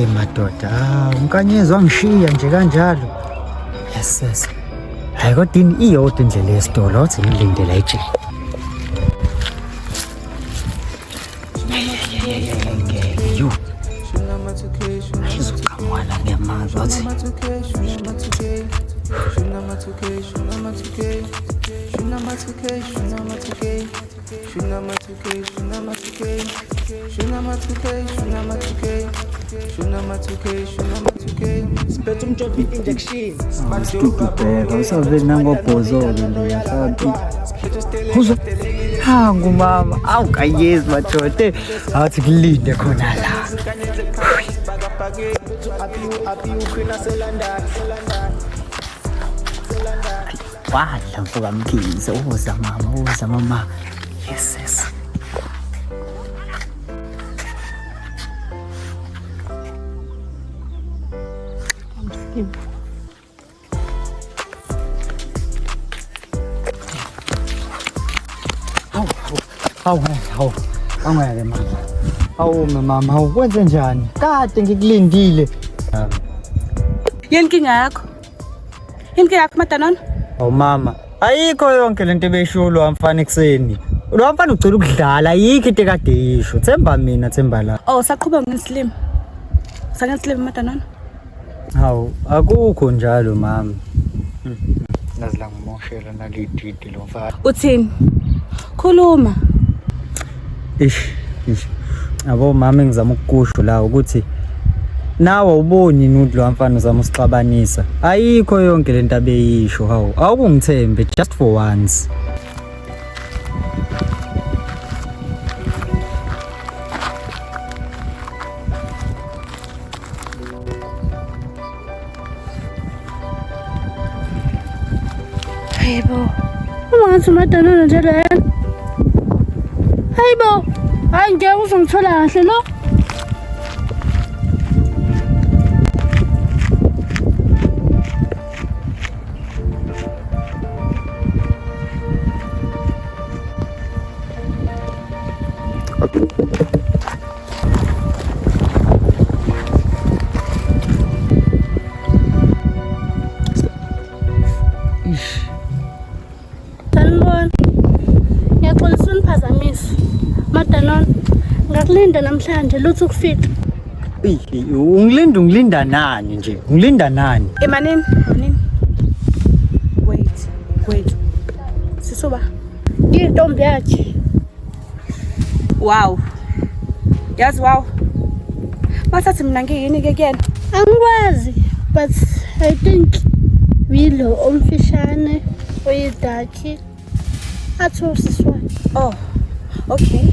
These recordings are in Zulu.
madoda, unkanyezi wangishiya nje kanjalo. Yes. Hayi kodwa iyodwa indlela yesitolo othi ngilindele ejele. You. Ayizoqhamuka ngemazwi athi. Siphethe umjovi injection. Stupid, usavele nangobhozo-ke leya hlampi. Uzwa, hangu mama, awukayezi madoda, awathi kulinde khona la. Wadla mfuka mkhize, uza mama. Yes. Awungeke mama. Awume mama, wenze njani? Kade ngikulindile. Yini inkinga yakho? Matanon? Awu mama, ayikho yonke lento ebeyisho lo mfana ekseni. Lo mfana ugcela ukudlala, ayikho into ekade yisho. Themba la. Oh, saqhubeka ngeslim. Sangeslim Matanon? Hawu, akukho njalo mama. Nazi la ngimoshela nalididi lo mfana. Uthini? Khuluma. Yabo mama engizama ukukusho la ukuthi nawe uboni nuthi lo mfana uzama usixabanisa. Ayikho yonke lento abeyisho hawu. Awukungithembe just for once. Hayibo. Ungathi Matanon nje le. Hayibo. Hayi ngeke uzongithola kahle lo. Matanon, ngakulinda namhlanje lutho ukufika. Ungilinda nani nje? Ungilinda nani? Manini? Wait. Sisuba. Intombi yakhe. Wow. Yazi wow. Masathi mina ngiyini ke kuyena? Angikwazi, but I think Wilo omfishane oyidakhi athi usiswa. Oh. Okay.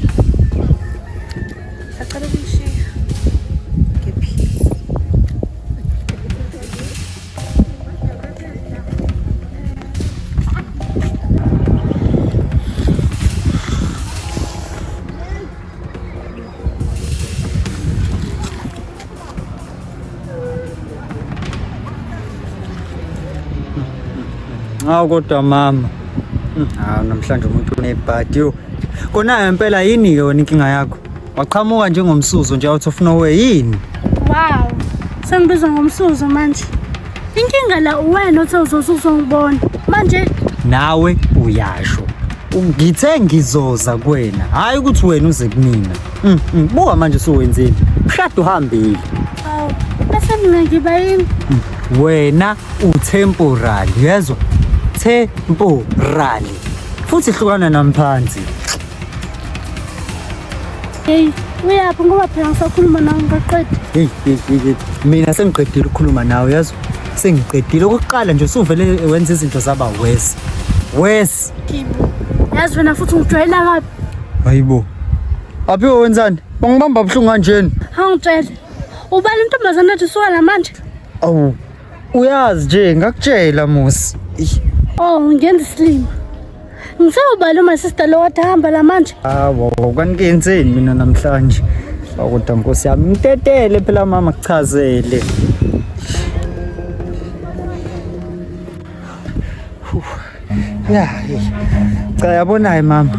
Saqala ukushiya. Ngephisi. Kodwa mama. Namhlanje umuntu unebhadi yo. Kona impela yini ke wena inkinga yakho? Waqhamuka njengomsuzo nje out of nowhere yini? Wow. Sengibizwa ngomsuzo manje. Inkinga la uwena othe uzosuzongibona. Manje nawe uyasho. Ngithe ngizoza kuwena. Hayi ukuthi wena uze kumina. Buka manje suwenzeni. Shada uhambile. Awu, bese mina ngiba yini? Wena utemporary, yezwa? Temporary. Futhi hlukana namphansi. Hey, uyaphi ngoba phela ngisakhuluma nawe ngaqedwe. Hey, mina sengiqedile ukukhuluma nawe yazi. Sengiqedile okokuqala nje usuvele wenza izinto zaba worse. Kibo. Yazi wena futhi ungijwayela kabi. Hayibo. Apho wenzani? Bangibamba buhlungu kanjeni. Angitshela. Ubani intombazana ethi suka namanje? Awu. Uyazi nje ngakutshela musi. Oh, ngenza islim. Ngisawubala uma sister lo wathi hamba la manje. Hawo, kaningenzeni mina namhlanje. Kodwa Nkosi yami ngitetele phela mama kuchazele. Cha yabona mama.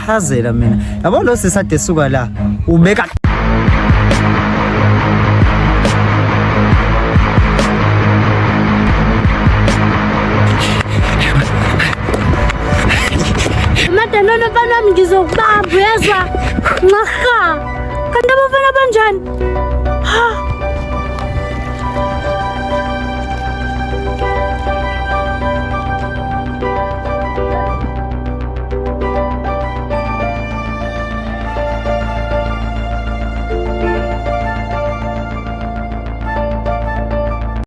Chazela mina. Yabo lo sisade suka la ubeka unceda nona mfana wami ngizokubamba uyezwa? Ncaha. Kanti abafana banjani?